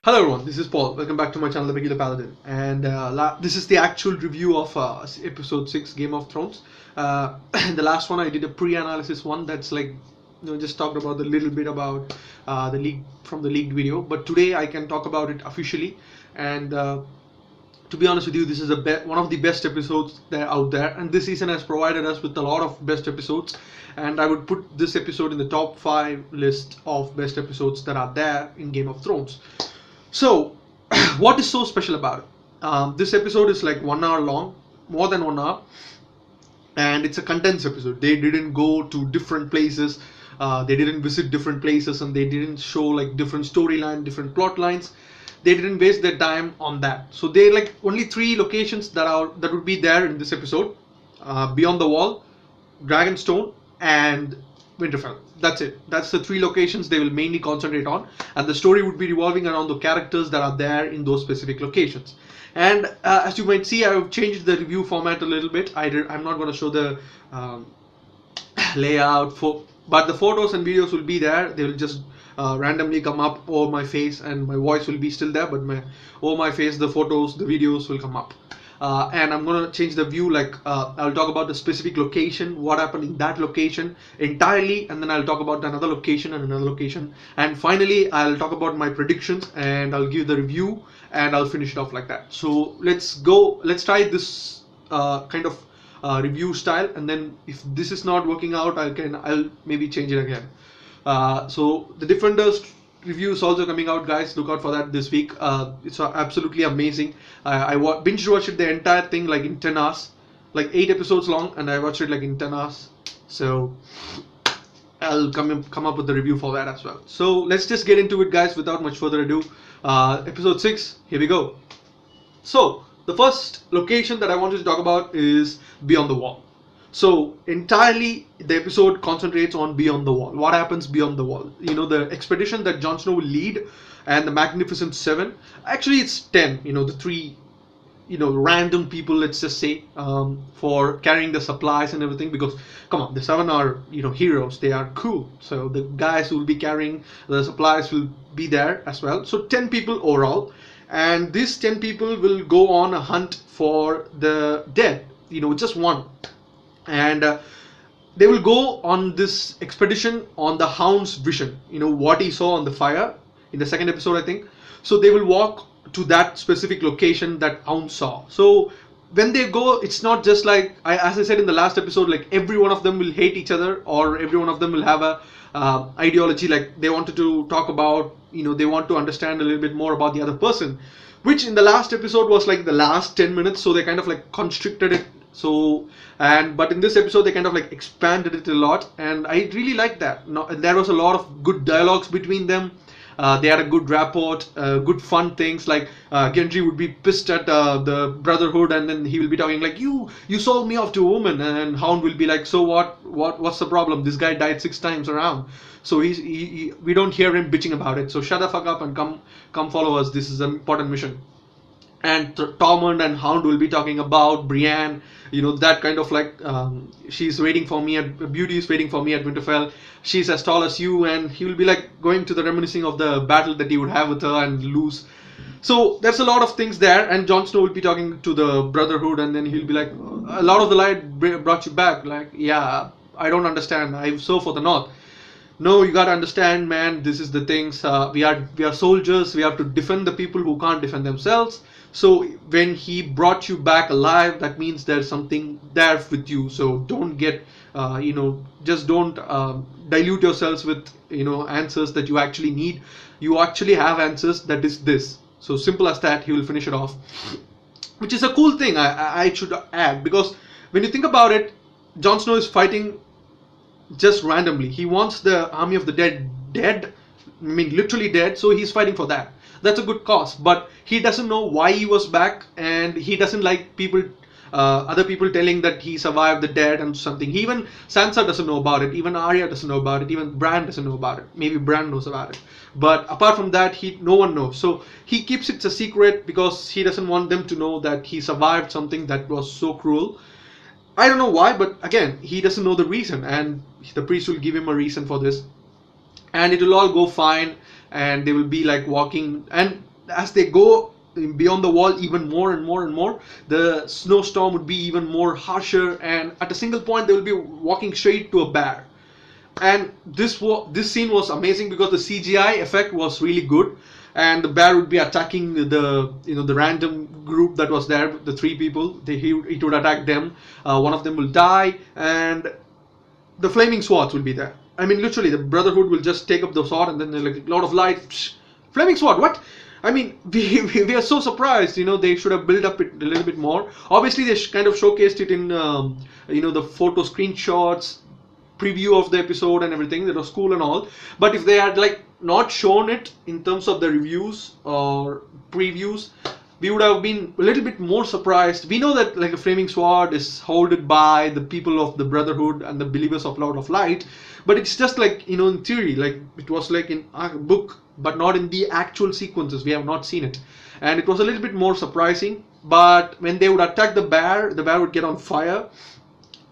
Hello everyone, this is Paul. Welcome back to my channel, The Regular Paladin. And this is the actual review of episode 6, Game of Thrones. The last one I did a pre-analysis one that's like, just talked about a little bit about the leak from the leaked video. But today I can talk about it officially. And to be honest with you, this is one of the best episodes that are out there. And this season has provided us with a lot of best episodes. And I would put this episode in the top 5 list of best episodes that are there in Game of Thrones. So, what is so special about it? This episode is like 1 hour long, more than 1 hour, and it's a condensed episode. They didn't go to different places, they didn't visit different places, and they didn't show like different storyline, different plot lines. They didn't waste their time on that. So they like only 3 locations that would be there in this episode: Beyond the Wall, Dragonstone, and Winterfell. That's it. That's the 3 locations they will mainly concentrate on, and the story would be revolving around the characters that are there in those specific locations. And as you might see, I've changed the review format a little bit. I'm not going to show the layout but the photos and videos will be there. They will just randomly come up over my face, and my voice will be still there, but over my face the photos, the videos will come up. And I'm going to change the view, like I'll talk about the specific location, what happened in that location entirely, and then I'll talk about another location and another location, and finally I'll talk about my predictions, and I'll give the review, and I'll finish it off like that. So let's try this kind of review style, and then if this is not working out, I'll maybe change it again. So the Defenders review is also coming out, guys. Look out for that this week. It's absolutely amazing. I binge watched the entire thing like in 10 hours, like 8 episodes long, and I watched it like in 10 hours. So I'll come up with the review for that as well. So let's just get into it, guys, without much further ado. Episode 6, here we go. So the first location that I wanted to talk about is Beyond the Wall. So entirely the episode concentrates on Beyond the Wall. What happens beyond the wall? The expedition that Jon Snow will lead, and the Magnificent Seven. Actually, it's 10. The 3, random people, let's just say, for carrying the supplies and everything. Because come on, the 7 are heroes. They are cool. So the guys who will be carrying the supplies will be there as well. So 10 people overall, and these 10 people will go on a hunt for the dead. Just one. And they will go on this expedition on the Hound's vision, what he saw on the fire in the second episode, I think. So they will walk to that specific location that Hound saw. So when they go, it's not just like, as I said in the last episode, like every one of them will hate each other, or every one of them will have a ideology, like they wanted to talk about, they want to understand a little bit more about the other person, which in the last episode was like the last 10 minutes, so they kind of like constricted it. But in this episode they kind of like expanded it a lot, and I really liked that. There was a lot of good dialogues between them. They had a good rapport, good fun things, like Gendry would be pissed at the Brotherhood, and then he will be talking like, you sold me off to a woman, and Hound will be like, so what's the problem? This guy died 6 times around, so we don't hear him bitching about it, so shut the fuck up and come follow us, this is an important mission. And Tormund and Hound will be talking about Brienne, that kind of like, she's waiting for me at Beauty is waiting for me at Winterfell. She's as tall as you, and he will be like going to the reminiscing of the battle that he would have with her and lose. So there's a lot of things there, and Jon Snow will be talking to the Brotherhood, and then he'll be like, a lot of the light brought you back. Like, yeah, I don't understand. I'm so for the North. No, you gotta understand, man. This is the things. We are soldiers. We have to defend the people who can't defend themselves. So when he brought you back alive, that means there's something there with you. So don't get, just don't dilute yourselves with, answers that you actually need. You actually have answers. That is this. So simple as that. He will finish it off, which is a cool thing. I should add, because when you think about it, Jon Snow is fighting just randomly. He wants the army of the dead, I mean literally dead, so he's fighting for that. That's a good cause, but he doesn't know why he was back, and he doesn't like other people telling that he survived the dead and something. Even Sansa doesn't know about it, even Arya doesn't know about it, even Bran doesn't know about it. Maybe Bran knows about it, but apart from that, no one knows. So he keeps it a secret because he doesn't want them to know that he survived something that was so cruel. I don't know why, but again, he doesn't know the reason, and the priest will give him a reason for this, and it will all go fine, and they will be like walking. And as they go beyond the wall even more and more and more, the snowstorm would be even more harsher, and at a single point they will be walking straight to a bear. And this scene was amazing because the CGI effect was really good, and the bear would be attacking the random group that was there, the three people. It would attack them. One of them will die, and the flaming swords will be there. I mean, literally, the Brotherhood will just take up the sword, and then like a lot of light. Psh, flaming sword. What? I mean, we are so surprised. They should have built up it a little bit more. Obviously, they kind of showcased it in the photo screenshots, preview of the episode and everything. That was cool and all. But if they had like not shown it in terms of the reviews or previews, we would have been a little bit more surprised. We know that like a flaming sword is held by the people of the Brotherhood and the believers of Lord of Light, but it's just like in theory, like it was like in a book, but not in the actual sequences. We have not seen it, and it was a little bit more surprising. But when they would attack the bear would get on fire,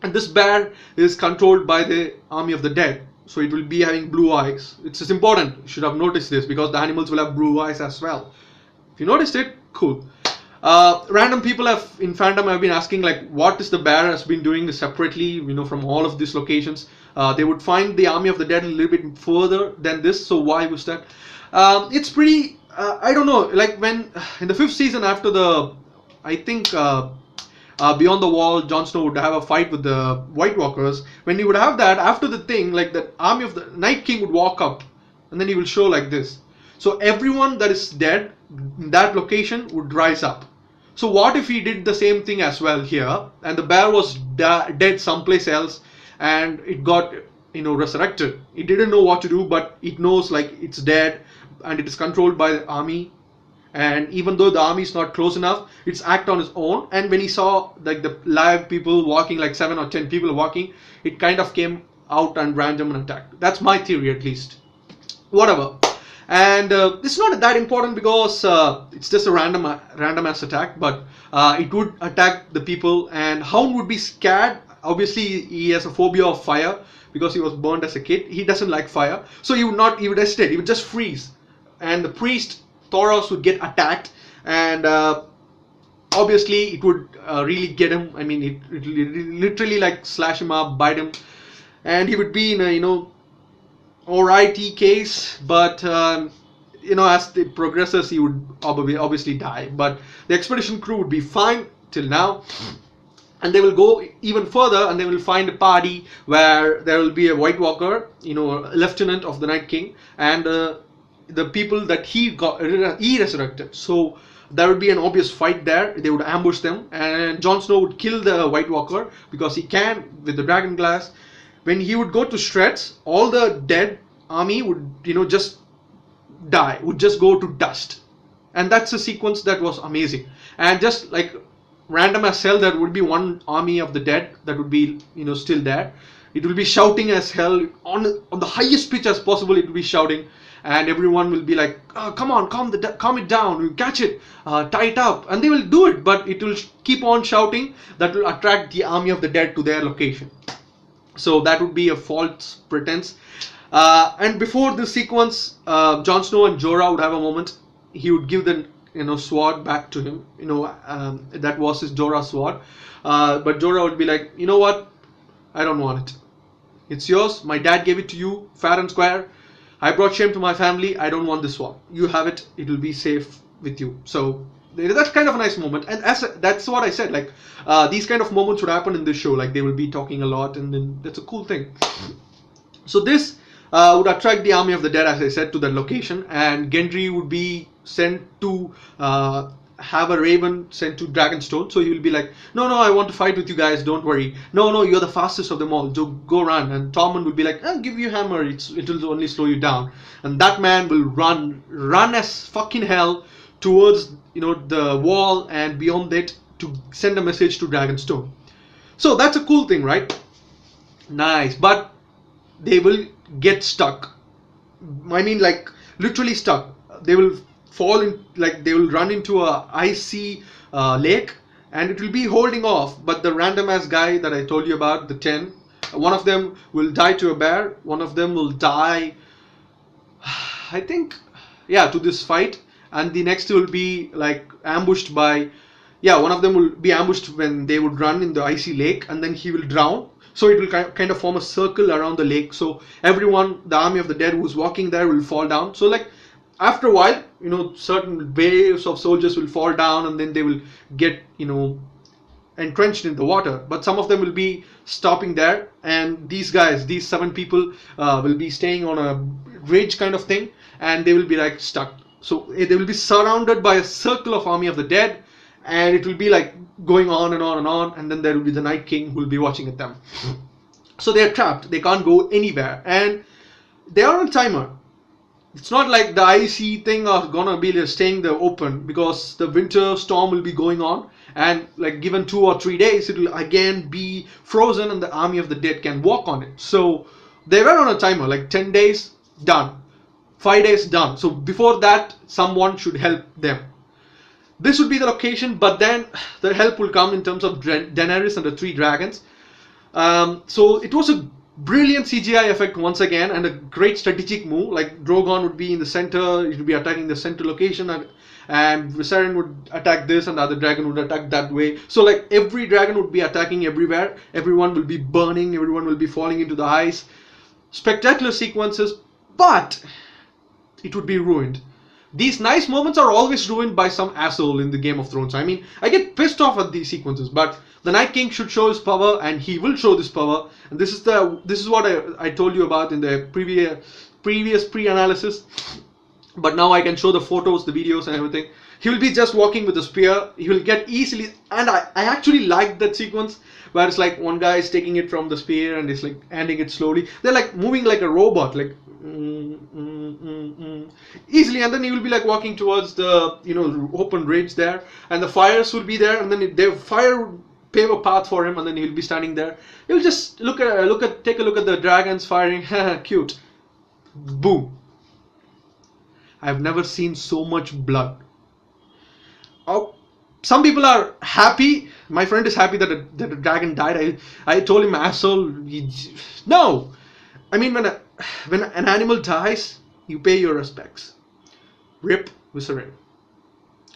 and this bear is controlled by the army of the dead. So it will be having blue eyes. It's important. You should have noticed this because the animals will have blue eyes as well. If you noticed it, cool. Random people in fandom have been asking like, what is the bear has been doing separately, from all of these locations. They would find the army of the dead a little bit further than this. So why was that? It's pretty. I don't know. Like when in the 5th season after Beyond the Wall, Jon Snow would have a fight with the White Walkers. When he would have that, after the thing, like the army of the Night King would walk up, and then he will show like this. So everyone that is dead in that location would rise up. So what if he did the same thing as well here, and the bear was dead someplace else, and it got resurrected? It didn't know what to do, but it knows like it's dead, and it is controlled by the army. And even though the army is not close enough, it's act on its own. And when he saw like the live people walking, like 7 or 10 people walking, it kind of came out and random and attacked. That's my theory at least. Whatever. And it's not that important because it's just a random ass attack, but it would attack the people, and Hound would be scared. Obviously he has a phobia of fire because he was burned as a kid. He doesn't like fire, so he would hesitate. He would just freeze, and the priest Thoros would get attacked, and obviously it would really get him. I mean, it literally like slash him up, bite him, and he would be in a alrighty case. But as it progresses, he would obviously die. But the expedition crew would be fine till now. And they will go even further, and they will find a party where there will be a White Walker, a lieutenant of the Night King, and the people that he resurrected. So there would be an obvious fight there. They would ambush them, and Jon Snow would kill the White Walker because he can with the dragon glass. When he would go to shreds, all the dead army would just die, would just go to dust. And that's a sequence that was amazing. And just like random as hell, there would be one army of the dead that would be still there. It will be shouting as hell on the highest pitch as possible. It will be shouting, and everyone will be like, oh, come on, calm it down, catch it, tie it up. And they will do it, but it will keep on shouting. That will attract the army of the dead to their location. So that would be a false pretense. And before this sequence, Jon Snow and Jorah would have a moment. He would give the sword back to him. That was his Jorah's sword. But Jorah would be like, you know what? I don't want it. It's yours. My dad gave it to you, fair and square. I brought shame to my family. I don't want this sword. You have it. It will be safe with you. So that's kind of a nice moment. And that's what I said. Like these kind of moments would happen in this show. Like they will be talking a lot, and then that's a cool thing. So this would attract the army of the dead, as I said, to that location, and Gendry would be sent to have a raven sent to Dragonstone. So he will be like, no, I want to fight with you guys, don't worry. No, you're the fastest of them all, so go run. And Tormund will be like, I'll give you a hammer, it will only slow you down. And that man will run as fucking hell towards the wall and beyond it to send a message to Dragonstone. So that's a cool thing, right? Nice. But they will get stuck. I mean, like literally stuck. They will fall in, like they will run into a icy lake, and it will be holding off. But the random ass guy that I told you about, the 10, one of them will die to a bear, one of them will die, I think, yeah, to this fight, and the next will be like ambushed by, yeah, one of them will be ambushed when they would run in the icy lake, and then he will drown. So it will kind of form a circle around the lake. So everyone, the army of the dead who's walking there, will fall down. So like after a while, certain waves of soldiers will fall down, and then they will get, entrenched in the water. But some of them will be stopping there, and these guys, these 7 people, will be staying on a ridge kind of thing, and they will be like stuck. So they will be surrounded by a circle of army of the dead, and it will be like going on and on and on, and then there will be the Night King who will be watching at them. So they are trapped, they can't go anywhere, and they are on timer. It's not like the icy thing are gonna be staying there open, because the winter storm will be going on, and like given 2 or 3 days it will again be frozen and the army of the dead can walk on it. So they were on a timer, like 10 days done, 5 days done. So before that someone should help them. This would be the location, but then the help will come in terms of Daenerys and the 3 dragons. So it was a brilliant CGI effect once again, and a great strategic move. Like Drogon would be in the center, it would be attacking the center location, and Viserion would attack this, and the other dragon would attack that way. So like every dragon would be attacking everywhere, everyone will be burning, everyone will be falling into the ice. Spectacular sequences, but it would be ruined. These nice moments are always ruined by some asshole in the Game of Thrones. I mean, I get pissed off at these sequences, but the Night King should show his power, and he will show this power. And this is what I told you about in the previous pre-analysis. But now I can show the photos, the videos, and everything. He will be just walking with a spear. He will get easily, and I actually like that sequence where it's like one guy is taking it from the spear and is like handing it slowly. They're like moving like a robot, like easily, and then he will be like walking towards the open ridge there, and the fires will be there, and then the fire will pave a path for him, and then he'll be standing there. He'll just take a look at the dragons firing. Cute. Boom. I've never seen so much blood. Oh, some people are happy. My friend is happy that the dragon died. I told him, asshole. No, I mean, when an animal dies, you pay your respects. Rip Viserion.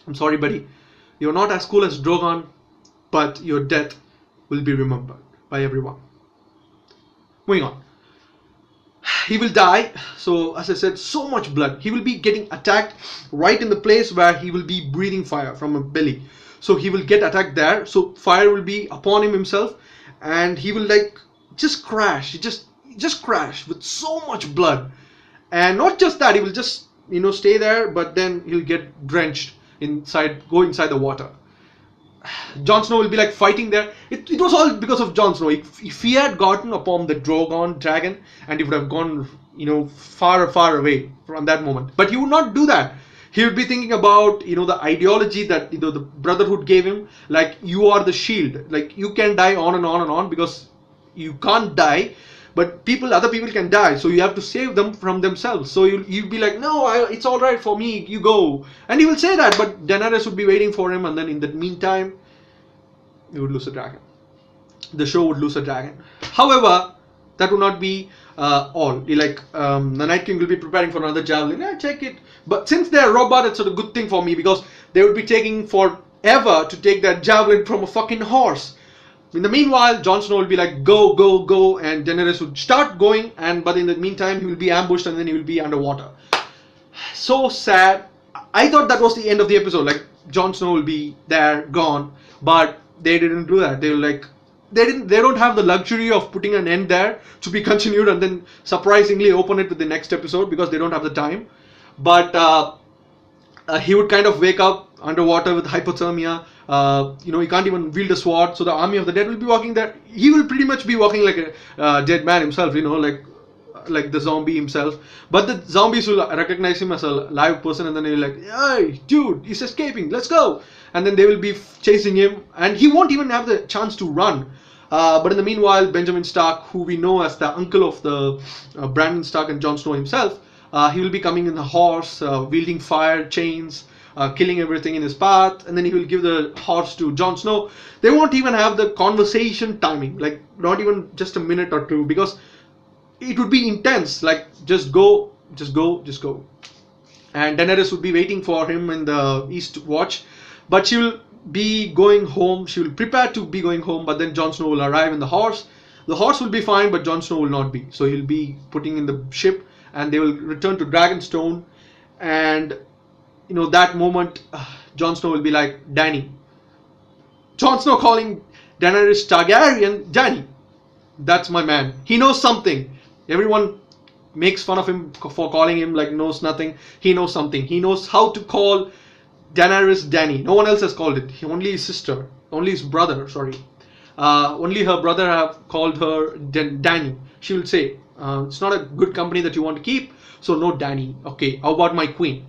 I'm sorry, buddy. You're not as cool as Drogon, but your death will be remembered by everyone. Moving on. He will die. So as I said, so much blood. He will be getting attacked right in the place where he will be breathing fire from a belly. So he will get attacked there. So fire will be upon him himself, and he will like just crash. He just crash with so much blood. And not just that, he will just stay there, but then he'll get drenched go inside the water. Jon Snow will be like fighting there. It was all because of Jon Snow. If he had gotten upon the Drogon dragon, and he would have gone far away from that moment, but he would not do that. He would be thinking about the ideology that the Brotherhood gave him, like, you are the shield, like you can die on and on and on, because you can't die, but other people can die, so you have to save them from themselves. So you'll be like, no, it's all right for me, you go. And he will say that, but Daenerys would be waiting for him, and then in the meantime, he would lose a dragon. The show would lose a dragon. However, that would not be all. The Night King will be preparing for another javelin. Check it. But since they're robot, it's a good thing for me, because they would be taking forever to take that javelin from a fucking horse. In the meanwhile, Jon Snow will be like, go, go, go, and Daenerys would start going, but in the meantime, he will be ambushed, and then he will be underwater. So sad. I thought that was the end of the episode, like Jon Snow will be there, gone, but they didn't do that. They were like, they don't have the luxury of putting an end there to be continued and then surprisingly open it with the next episode, because they don't have the time. But he would kind of wake up underwater with hypothermia. He can't even wield a sword, so the army of the dead will be walking there. He will pretty much be walking like a dead man himself, like the zombie himself. But the zombies will recognize him as a live person, and then they'll be like, hey dude, he's escaping, let's go. And then they will be chasing him, and he won't even have the chance to run. But in the meanwhile, Benjamin Stark, who we know as the uncle of the Brandon Stark and Jon Snow himself, he will be coming in a horse, wielding fire, chains, killing everything in his path, and then he will give the horse to Jon Snow. They won't even have the conversation timing, like not even just a minute or two, because it would be intense, like just go, just go, just go. and Daenerys would be waiting for him in the East Watch, but she will be going home. She will prepare to be going home, but then Jon Snow will arrive in the horse. The horse will be fine, but Jon Snow will not be. So he'll be putting in the ship, and they will return to Dragonstone. And that moment, Jon Snow will be like, Dany. Jon Snow calling Daenerys Targaryen Dany. That's my man. He knows something. Everyone makes fun of him for calling him like knows nothing. He knows something. He knows how to call Daenerys Dany. No one else has called it. Only his sister, only his brother. Sorry, only her brother have called her Dany. She will say, "It's not a good company that you want to keep, so no Dany." Okay, how about my queen?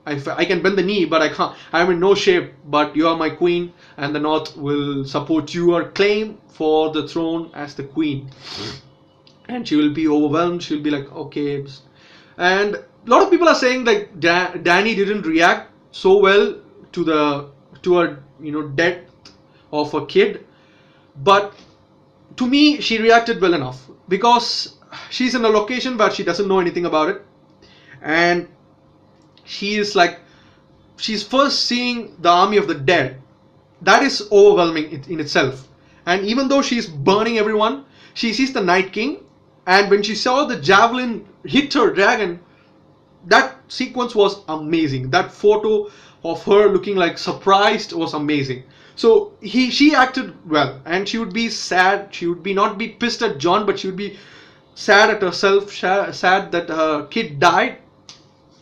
I can bend the knee, but I can't. I'm in no shape. But you are my queen, and the North will support your claim for the throne as the queen. And she will be overwhelmed. She'll be like, okay. And a lot of people are saying that Dany didn't react so well to her death of a kid, but to me she reacted well enough because she's in a location where she doesn't know anything about it, and she's first seeing the army of the dead. That is overwhelming in itself. And even though she's burning everyone, she sees the Night King, and when she saw the javelin hit her dragon, that sequence was amazing. That photo of her looking like surprised was amazing. So she acted well, and she would be sad. She would not be pissed at Jon, but she would be sad at herself, sad that her kid died.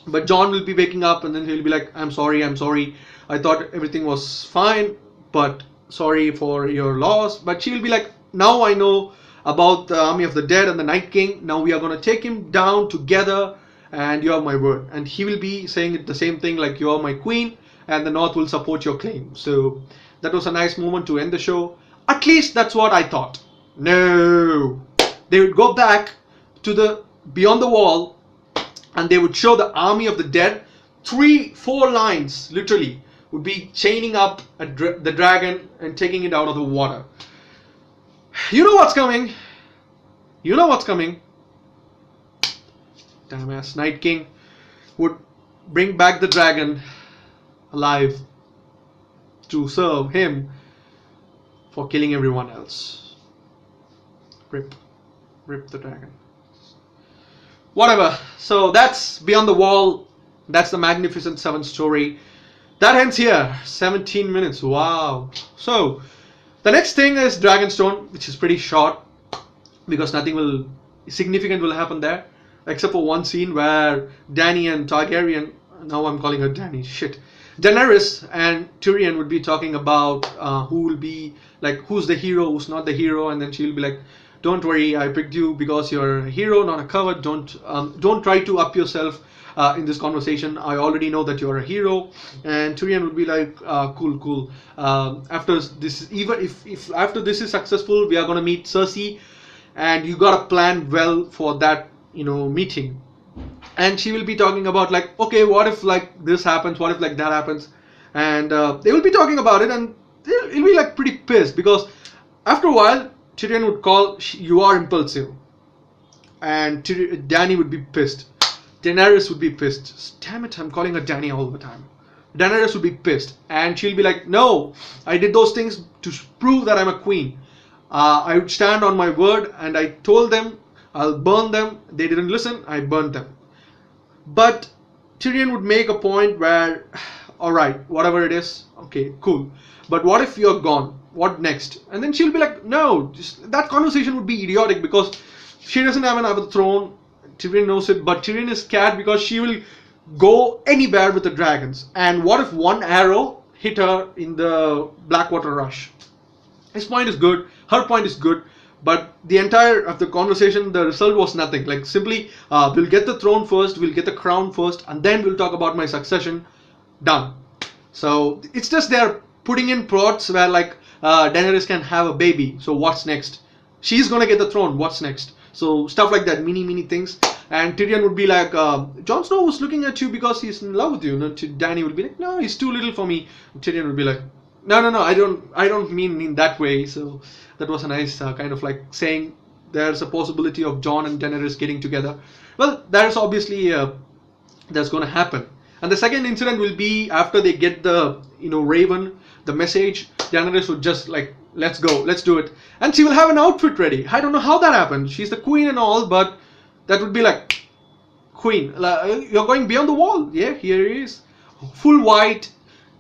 But Jon will be waking up, and then he'll be like, I'm sorry, I thought everything was fine, but sorry for your loss. But she will be like, now I know about the army of the dead and the Night King. Now we are going to take him down together, and you have my word. And he will be saying the same thing, like, you are my queen, and the North will support your claim. So that was a nice moment to end the show. At least that's what I thought. No, they would go back to the Beyond the Wall, and they would show the army of the dead. 3-4 lines literally would be chaining up the dragon and taking it out of the water. You know what's coming. Damn ass Night King would bring back the dragon alive to serve him for killing everyone else. Rip the dragon. Whatever. So that's Beyond the Wall. That's the Magnificent Seven story. That ends here. 17 minutes. Wow. So the next thing is Dragonstone, which is pretty short because nothing significant will happen there, except for one scene where Dany and Targaryen, now I'm calling her Dany, shit, Daenerys and Tyrion would be talking about who will be, like, who's the hero, who's not the hero, and then she'll be like, don't worry, I picked you because you're a hero, not a coward. Don't try to up yourself in this conversation. I already know that you're a hero. And Tyrion would be like, cool. After this, even if after this is successful, we are gonna meet Cersei, and you gotta plan well for that, meeting. And she will be talking about, like, okay, what if like this happens? What if like that happens? And they will be talking about it, and he'll be like pretty pissed because after a while Tyrion would call, you are impulsive, and Dany would be pissed. Daenerys would be pissed. Damn it, I'm calling her Dany all the time. Daenerys would be pissed, and she'll be like, no, I did those things to prove that I'm a queen. I would stand on my word, and I told them I'll burn them. They didn't listen, I burned them. But Tyrion would make a point where, alright, whatever it is, okay, cool. But what if you're gone? What next? And then she'll be like, no, that conversation would be idiotic because she doesn't have another throne. Tyrion knows it, but Tyrion is scared because she will go anywhere with the dragons. And what if one arrow hit her in the Blackwater Rush? His point is good, her point is good, but the entire of the conversation, the result was nothing. Like, simply, we'll get the throne first, we'll get the crown first, and then we'll talk about my succession. Done. So it's just they're putting in plots where, like, Daenerys can have a baby. So what's next? She's gonna get the throne. What's next? So stuff like that, mini things. And Tyrion would be like, Jon Snow was looking at you because he's in love with you. And Dany would be like, no, he's too little for me. And Tyrion would be like, no, I don't mean in that way. So that was a nice kind of like saying there's a possibility of Jon and Daenerys getting together. Well, there's obviously that's going to happen. And the second incident will be after they get the Raven, the message. Daenerys would just like, let's go, let's do it, and she will have an outfit ready. I don't know how that happened. She's the queen and all, but that would be like, queen, you're going beyond the wall. Yeah, here he is, full white,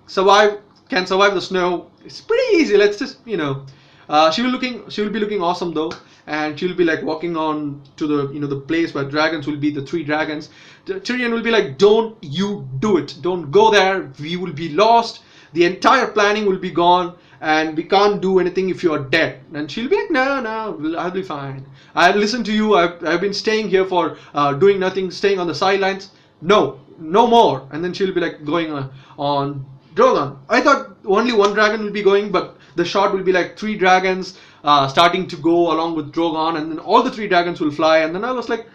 can survive the snow. It's pretty easy. Let's just she will be looking awesome though, and she'll be like walking on to the place where dragons will be, the 3 dragons. Tyrion will be like, don't you do it, don't go there, we will be lost, the entire planning will be gone, and we can't do anything if you're dead. And she'll be like, no, I'll be fine, I'll listen to you, I've been staying here for doing nothing, staying on the sidelines, no more. And then she'll be like going on Drogon. I thought only 1 dragon will be going, but the shot will be like 3 dragons starting to go along with Drogon, and then all the 3 dragons will fly. And then I was like,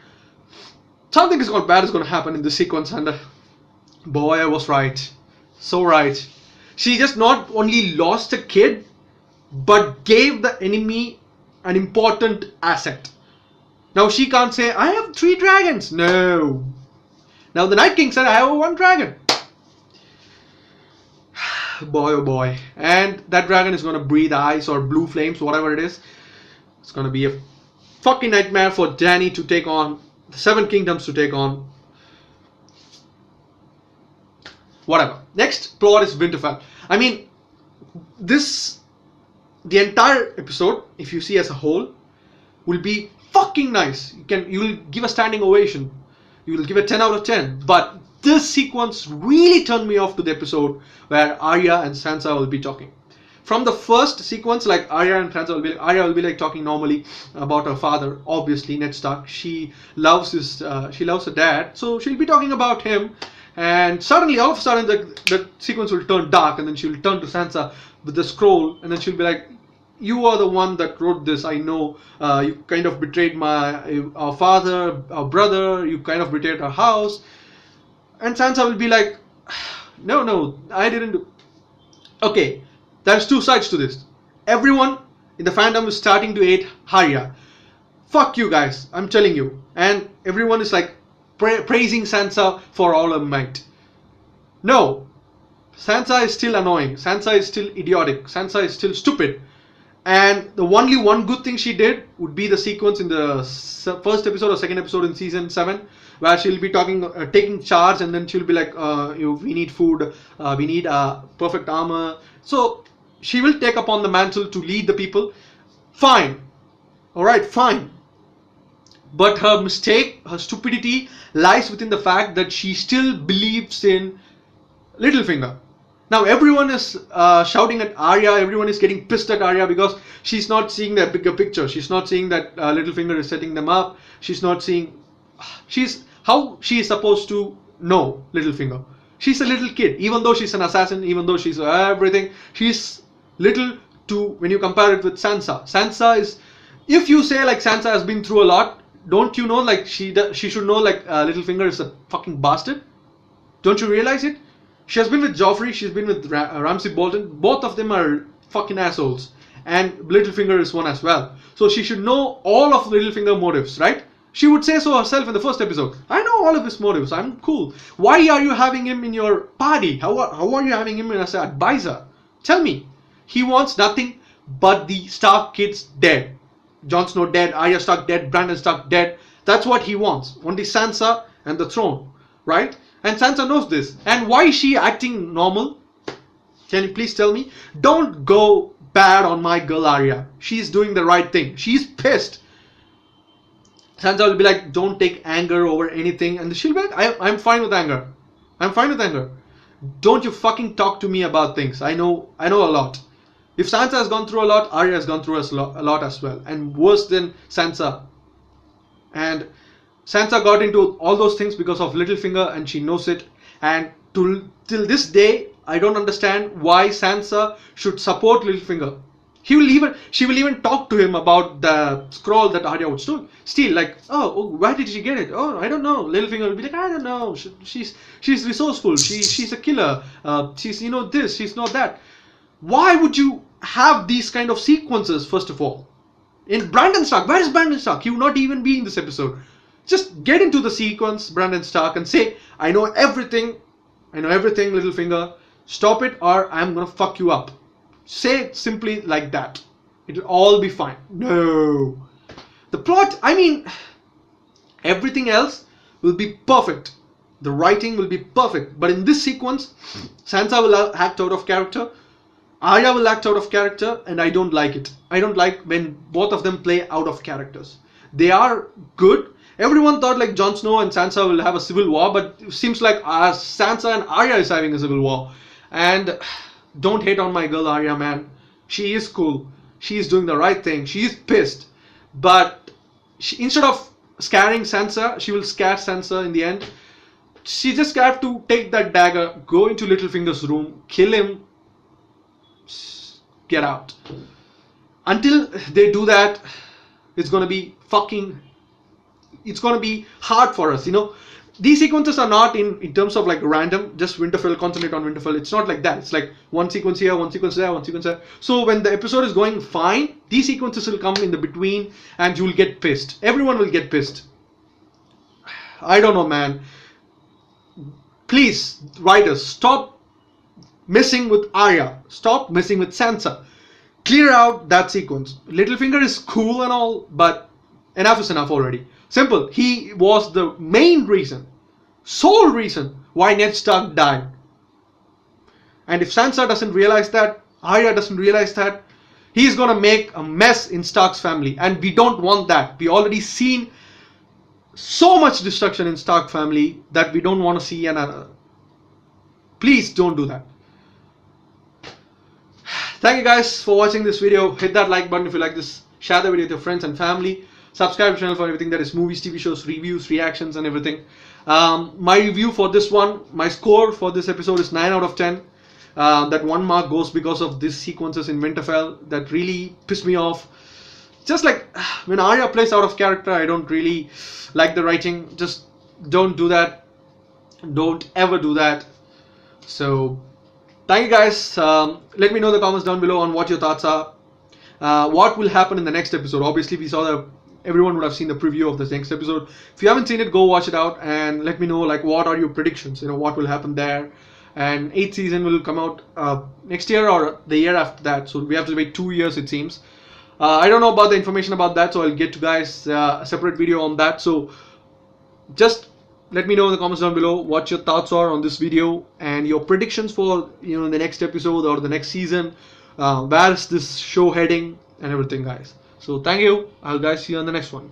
something bad is going to happen in this sequence. And boy, I was right, so right. She just not only lost a kid, but gave the enemy an important asset. Now she can't say, I have 3 dragons. No. Now the Night King said, I have 1 dragon. Boy, oh boy. And that dragon is going to breathe ice or blue flames, whatever it is. It's going to be a fucking nightmare for Dany to take on, the 7 kingdoms to take on. Whatever. Next plot is Winterfell. I mean, the entire episode, if you see as a whole, will be fucking nice. You will give a standing ovation. You will give a 10 out of 10. But this sequence really turned me off to the episode where Arya and Sansa will be talking. From the first sequence, like Arya will be like talking normally about her father, obviously Ned Stark. She loves her dad, so she'll be talking about him. And suddenly, all of a sudden, the sequence will turn dark, and then she'll turn to Sansa with the scroll, and then she'll be like, you are the one that wrote this. I know you kind of betrayed our father, our brother. You kind of betrayed our house. And Sansa will be like, no, I didn't do. Okay, there's 2 sides to this. Everyone in the fandom is starting to hate Arya. Fuck you guys, I'm telling you. And everyone is like praising Sansa for all her might. No, Sansa is still annoying. Sansa is still idiotic. Sansa is still stupid. And the only one good thing she did would be the sequence in the first episode or second episode in season 7, where she'll be taking charge, and then she'll be like, we need food, we need perfect armor. So she will take upon the mantle to lead the people. Fine. Alright, fine. But her mistake, her stupidity lies within the fact that she still believes in Littlefinger. Now everyone is shouting at Arya, everyone is getting pissed at Arya because she's not seeing the bigger picture. She's not seeing that Littlefinger is setting them up. She's not seeing how she is supposed to know Littlefinger. She's a little kid, even though she's an assassin, even though she's everything. She's little when you compare it with Sansa. Sansa is, if you say like Sansa has been through a lot, don't you know like she should know like Littlefinger is a fucking bastard? Don't you realize it? She has been with Joffrey, she's been with Ramsay Bolton. Both of them are fucking assholes. And Littlefinger is one as well. So she should know all of Littlefinger motives, right? She would say so herself in the first episode. I know all of his motives, I'm cool. Why are you having him in your party? How are you having him as an advisor? Tell me. He wants nothing but the Stark kids dead. Jon Snow dead, Arya Stark dead, Brandon Stark dead. That's what he wants. Only Sansa and the throne, right? And Sansa knows this. And why is she acting normal? Can you please tell me? Don't go bad on my girl Arya. She's doing the right thing. She's pissed. Sansa will be like, don't take anger over anything. And she'll be like, I'm fine with anger. I'm fine with anger. Don't you fucking talk to me about things. I know a lot. If Sansa has gone through a lot, Arya has gone through a lot as well. And worse than Sansa. And Sansa got into all those things because of Littlefinger, and she knows it. And till this day, I don't understand why Sansa should support Littlefinger. She will even talk to him about the scroll that Arya would steal. Like, oh, where did she get it? Oh, I don't know. Littlefinger will be like, I don't know. She's resourceful. She's a killer. She's this. She's not that. Why would you have these kind of sequences? First of all, in Brandon Stark, where is Brandon Stark? He would not even be in this episode. Just get into the sequence, Brandon Stark, and say, I know everything, Littlefinger. Stop it or I'm gonna fuck you up. Say it simply like that. It'll all be fine. No. The plot, I mean, everything else will be perfect. The writing will be perfect. But in this sequence, Sansa will act out of character. Arya will act out of character, and I don't like it. I don't like when both of them play out of characters. They are good. Everyone thought like Jon Snow and Sansa will have a civil war, but it seems like Sansa and Arya is having a civil war. And don't hate on my girl Arya, man. She is cool. She is doing the right thing. She is pissed. But instead of scaring Sansa, she will scare Sansa in the end. She just have to take that dagger, go into Littlefinger's room, kill him, get out. Until they do that, it's gonna be hard for us, you know. These sequences are not in terms of like random, just Winterfell, concentrate on Winterfell. It's not like that. It's like one sequence here, one sequence there, one sequence there. So when the episode is going fine, these sequences will come in the between and you will get pissed. Everyone will get pissed. I don't know, man. Please, writers, stop messing with Arya. Stop messing with Sansa. Clear out that sequence. Littlefinger is cool and all, but enough is enough already. Simple. He was the main reason, sole reason why Ned Stark died. And if Sansa doesn't realize that, Arya doesn't realize that, he's gonna make a mess in Stark's family. And we don't want that. We already seen so much destruction in Stark family that we don't want to see another. Please don't do that. Thank you guys for watching this video. Hit that like button if you like this. Share the video with your friends and family. Subscribe to the channel for everything that is movies, TV shows, reviews, reactions and everything. My review for this one, my score for this episode is 9 out of 10. That 1 mark goes because of these sequences in Winterfell that really pissed me off. Just like when Arya plays out of character, I don't really like the writing. Just don't do that. Don't ever do that. So thank you guys. Let me know in the comments down below on what your thoughts are. What will happen in the next episode? Obviously we saw everyone would have seen the preview of this next episode. If you haven't seen it, go watch it out and let me know like what are your predictions, you know, what will happen there. And 8th season will come out next year or the year after that, so we have to wait 2 years it seems. I don't know about the information about that, so I'll get to guys a separate video on that. So just let me know in the comments down below what your thoughts are on this video and your predictions for, you know, the next episode or the next season. Where is this show heading and everything, guys. So thank you. I'll guys see you on the next one.